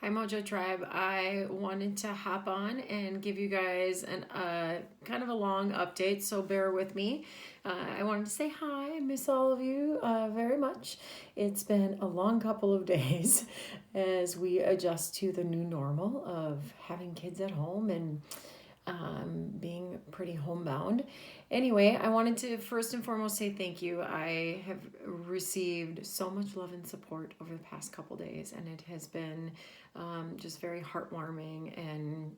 Hi Mojo Tribe. I wanted to hop on and give you guys an kind of a long update, so bear with me. I wanted to say hi. I miss all of you very much. It's been a long couple of days as we adjust to the new normal of having kids at home and being pretty homebound. Anyway, I wanted to first and foremost say thank you. I have received so much love and support over the past couple days, and it has been just very heartwarming and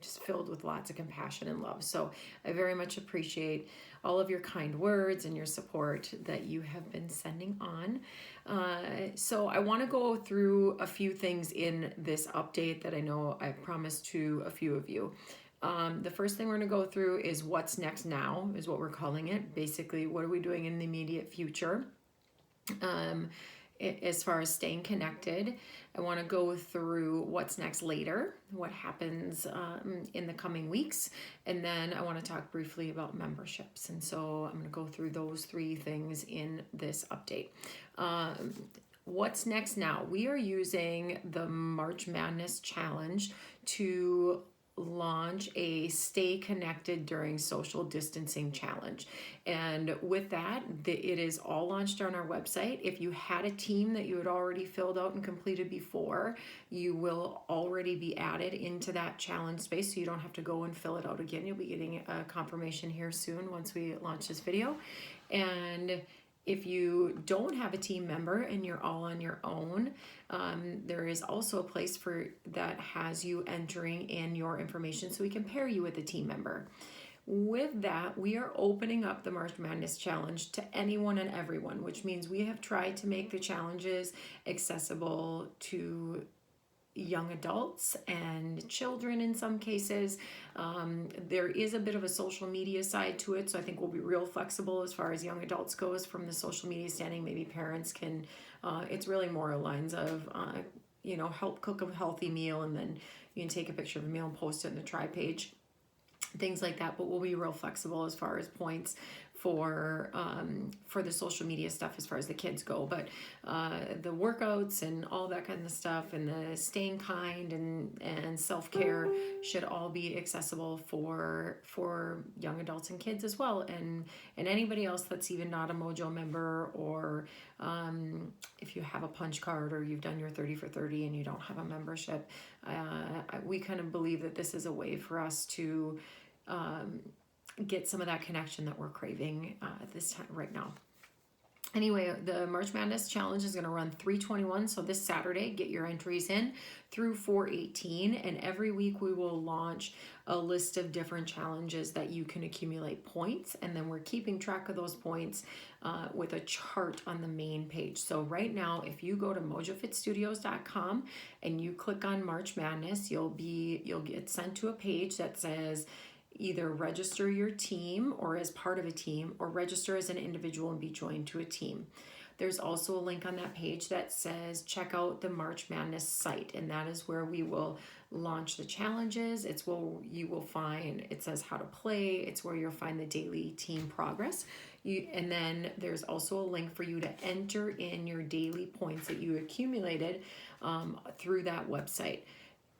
just filled with lots of compassion and love. So I very much appreciate all of your kind words and your support that you have been sending on. So I want to go through a few things in this update that I know I promised to a few of you. The first thing we're going to go through is what's next now, is what we're calling it. Basically, what are we doing in the immediate future? As far as staying connected, I want to go through what's next later, what happens in the coming weeks, and then I want to talk briefly about memberships. And so I'm going to go through those three things in this update. What's next now? We are using the March Madness Challenge to launch a stay connected during social distancing challenge, and with that it is all launched on our website. If you had a team that you had already filled out and completed before, you will already be added into that challenge space, so you don't have to go and fill it out again. You'll be getting a confirmation here soon once we launch this video. And if you don't have a team member and you're all on your own, there is also a place for that has you entering in your information so we can pair you with a team member. With that, we are opening up the March Madness Challenge to anyone and everyone, which means we have tried to make the challenges accessible to young adults and children in some cases. There is a bit of a social media side to it, so I think we'll be real flexible as far as young adults goes from the social media standing. Maybe parents can, it's really more lines of, help cook a healthy meal, and then you can take a picture of a meal and post it in the Tribe page, things like that. But we'll be real flexible as far as points for the social media stuff as far as the kids go. But the workouts and all that kind of stuff, and the staying kind and self-care should all be accessible for young adults and kids as well, and anybody else that's even not a Mojo member, or if you have a punch card or you've done your 30 for 30 and you don't have a membership. We kind of believe that this is a way for us to get some of that connection that we're craving at this time right now. Anyway, the March Madness Challenge is going to run 3/21, so this Saturday. Get your entries in through 4/18, and every week we will launch a list of different challenges that you can accumulate points, and then we're keeping track of those points with a chart on the main page. So right now, if you go to mojofitstudios.com and you click on March Madness, you'll get sent to a page that says either register your team or as part of a team, or register as an individual and be joined to a team. There's also a link on that page that says check out the March Madness site, and that is where we will launch the challenges. It's where you will find, it says how to play, it's where you'll find the daily team progress. And then there's also a link for you to enter in your daily points that you accumulated through that website.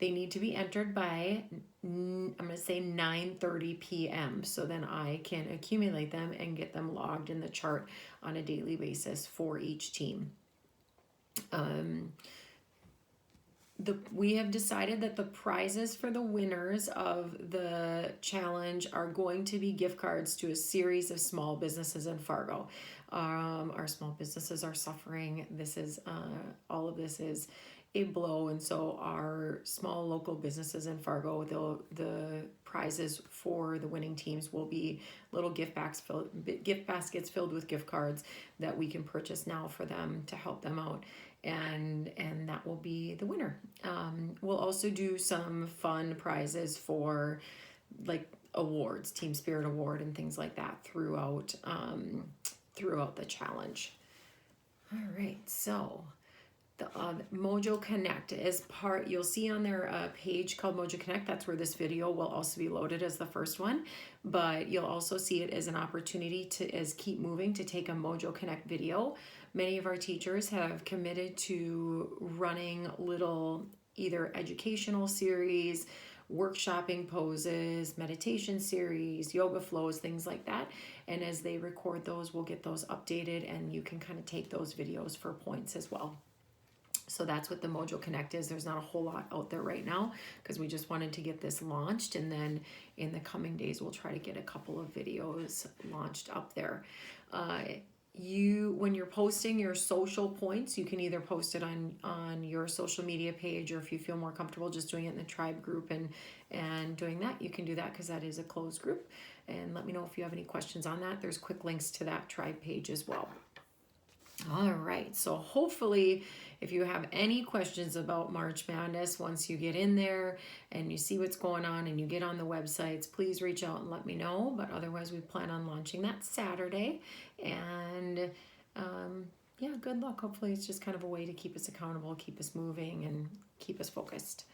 They need to be entered by, I'm going to say 9:30 p.m. so then I can accumulate them and get them logged in the chart on a daily basis for each team. We have decided that the prizes for the winners of the challenge are going to be gift cards to a series of small businesses in Fargo. Our small businesses are suffering. All of this is a blow, and so our small local businesses in Fargo, the prizes for the winning teams will be little gift baskets filled with gift cards that we can purchase now for them to help them out, and that will be the winner. We'll also do some fun prizes for like awards, Team Spirit Award and things like that throughout the challenge. All right, so the Mojo Connect is part, you'll see on their page called Mojo Connect. That's where this video will also be loaded as the first one, but you'll also see it as an opportunity to, as Keep Moving, to take a Mojo Connect video Many of our teachers have committed to running little either educational series, workshopping poses, meditation series, yoga flows, things like that. And as they record those, we'll get those updated, and you can kind of take those videos for points as well. So that's what the Mojo Connect is. There's not a whole lot out there right now because we just wanted to get this launched, and then in the coming days we'll try to get a couple of videos launched up there. When you're posting your social points, you can either post it on your social media page, or if you feel more comfortable just doing it in the tribe group and doing that, you can do that because that is a closed group. And let me know if you have any questions on that. There's quick links to that tribe page as well. All right, so hopefully if you have any questions about March Madness, once you get in there and you see what's going on and you get on the websites, please reach out and let me know. But otherwise, we plan on launching that Saturday. And yeah, good luck. Hopefully it's just kind of a way to keep us accountable, keep us moving, and keep us focused.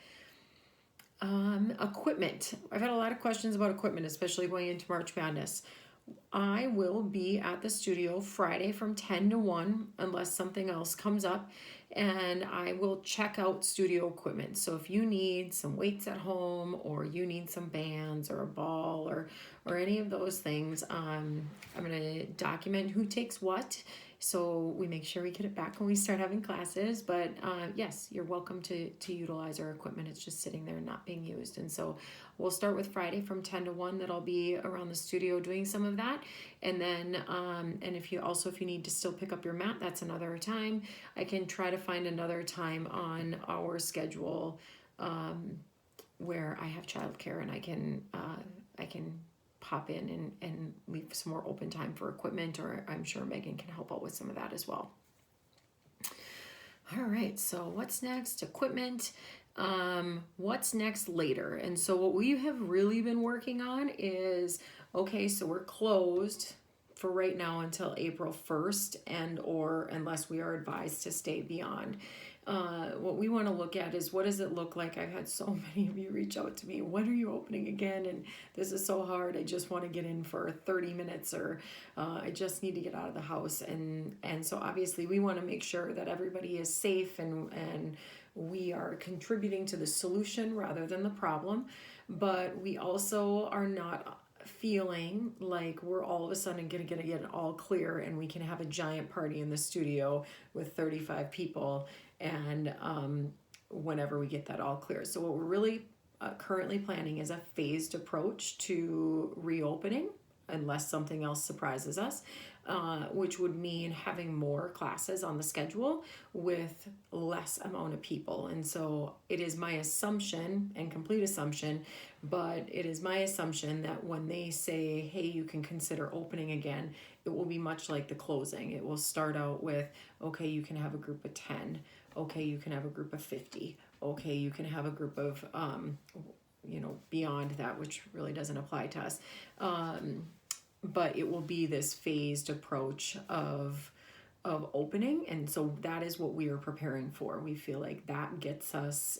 Equipment. I've had a lot of questions about equipment, especially going into March Madness. I will be at the studio Friday from 10 to 1 unless something else comes up, and I will check out studio equipment. So if you need some weights at home, or you need some bands or a ball or any of those things, I'm going to document who takes what, so we make sure we get it back when we start having classes. But yes, you're welcome to utilize our equipment. It's just sitting there not being used. And so we'll start with Friday from 10 to 1 that I'll be around the studio doing some of that. And then and if you need to still pick up your mat, that's another time. I can try to find another time on our schedule where I have childcare, and I can pop in and leave some more open time for equipment, or I'm sure Megan can help out with some of that as well. All right, so what's next? Equipment. What's next later? And so what we have really been working on is, okay, so we're closed for right now until April 1st, and or unless we are advised to stay beyond. What we want to look at is, what does it look like? I've had so many of you reach out to me, when are you opening again? And this is so hard. I just want to get in for 30 minutes, or I just need to get out of the house. And so obviously we want to make sure that everybody is safe, and we are contributing to the solution rather than the problem. But we also are not feeling like we're all of a sudden going to get it all clear and we can have a giant party in the studio with 35 people and whenever we get that all clear. So what we're really currently planning is a phased approach to reopening, unless something else surprises us, which would mean having more classes on the schedule with less amount of people. And so it is my assumption, and complete assumption, but it is my assumption that when they say, hey, you can consider opening again, it will be much like the closing. It will start out with, okay, you can have a group of 10. Okay, you can have a group of 50. Okay, you can have a group of, beyond that, which really doesn't apply to us. But it will be this phased approach of opening. And so that is what we are preparing for. We feel like that gets us,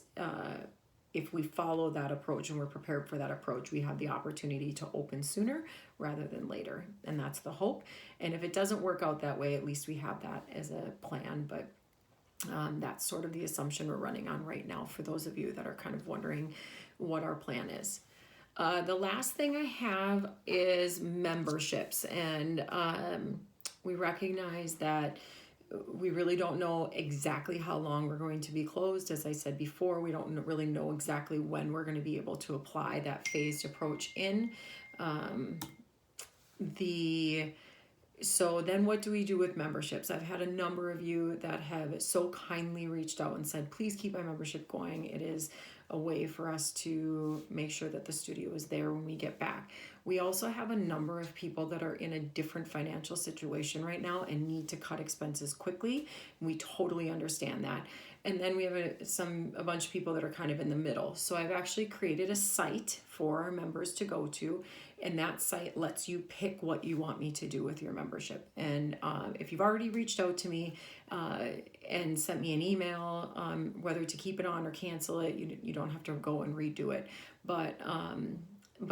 if we follow that approach and we're prepared for that approach, we have the opportunity to open sooner rather than later. And that's the hope. And if it doesn't work out that way, at least we have that as a plan. But that's sort of the assumption we're running on right now for those of you that are kind of wondering what our plan is. The last thing I have is memberships, and we recognize that we really don't know exactly how long we're going to be closed. As I said before, we don't really know exactly when we're going to be able to apply that phased approach in. So then what do we do with memberships? I've had a number of you that have so kindly reached out and said, please keep my membership going. It is a way for us to make sure that the studio is there when we get back. We also have a number of people that are in a different financial situation right now and need to cut expenses quickly. We totally understand that. And then we have a bunch of people that are kind of in the middle. So I've actually created a site for our members to go to, and that site lets you pick what you want me to do with your membership. And if you've already reached out to me and sent me an email, whether to keep it on or cancel it, you don't have to go and redo it. But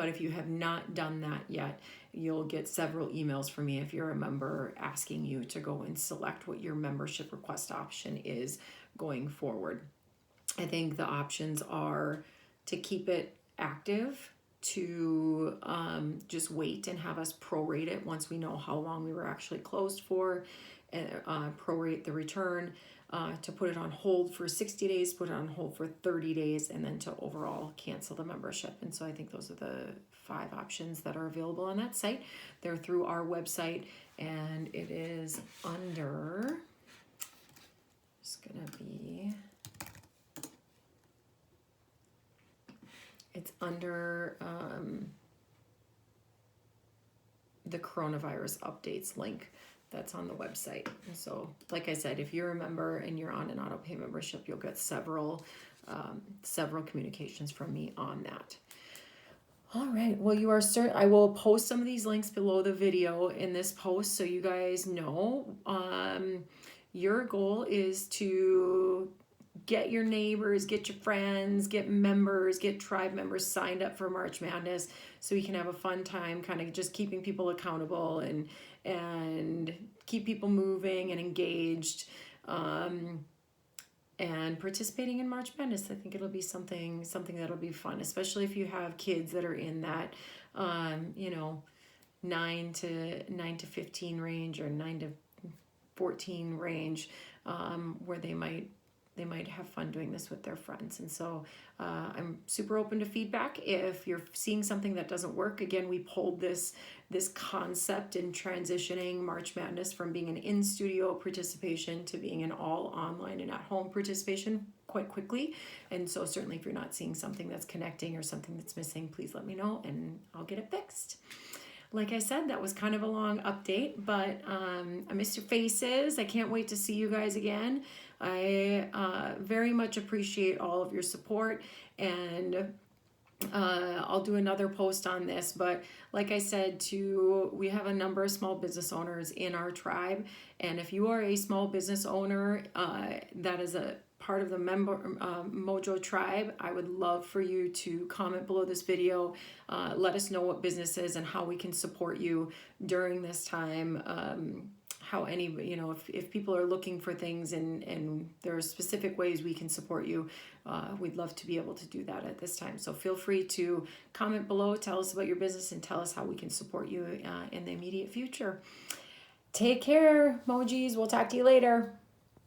if you have not done that yet, you'll get several emails from me if you're a member asking you to go and select what your membership request option is going forward. I think the options are to keep it active, to just wait and have us prorate it once we know how long we were actually closed for, and prorate the return, to put it on hold for 60 days, put it on hold for 30 days, and then to overall cancel the membership. And so I think those are the 5 options that are available on that site. They're through our website, and it is under, it's gonna be, it's under the coronavirus updates link that's on the website. And so, like I said, if you're a member and you're on an auto pay membership, you'll get several communications from me on that. All right. Well, you are I will post some of these links below the video in this post so you guys know. Your goal is to get your neighbors, get your friends, get members, get tribe members signed up for March Madness so we can have a fun time, kind of just keeping people accountable and keep people moving and engaged, and participating in March Madness. I think it'll be something that'll be fun, especially if you have kids that are in that 9 to 15 range or 9 to 14 range, where they might have fun doing this with their friends. And so I'm super open to feedback. If you're seeing something that doesn't work, again, we pulled this concept in transitioning March Madness from being an in-studio participation to being an all online and at-home participation quite quickly. And so certainly if you're not seeing something that's connecting or something that's missing, please let me know and I'll get it fixed. Like I said, that was kind of a long update, but I missed your faces. I can't wait to see you guys again. I very much appreciate all of your support, and I'll do another post on this. But like I said, we have a number of small business owners in our tribe, and if you are a small business owner that is a part of the Mojo tribe, I would love for you to comment below this video. Let us know what businesses and how we can support you during this time. If people are looking for things and there are specific ways we can support you, we'd love to be able to do that at this time. So feel free to comment below, tell us about your business, and tell us how we can support you in the immediate future. Take care, Mojis. We'll talk to you later.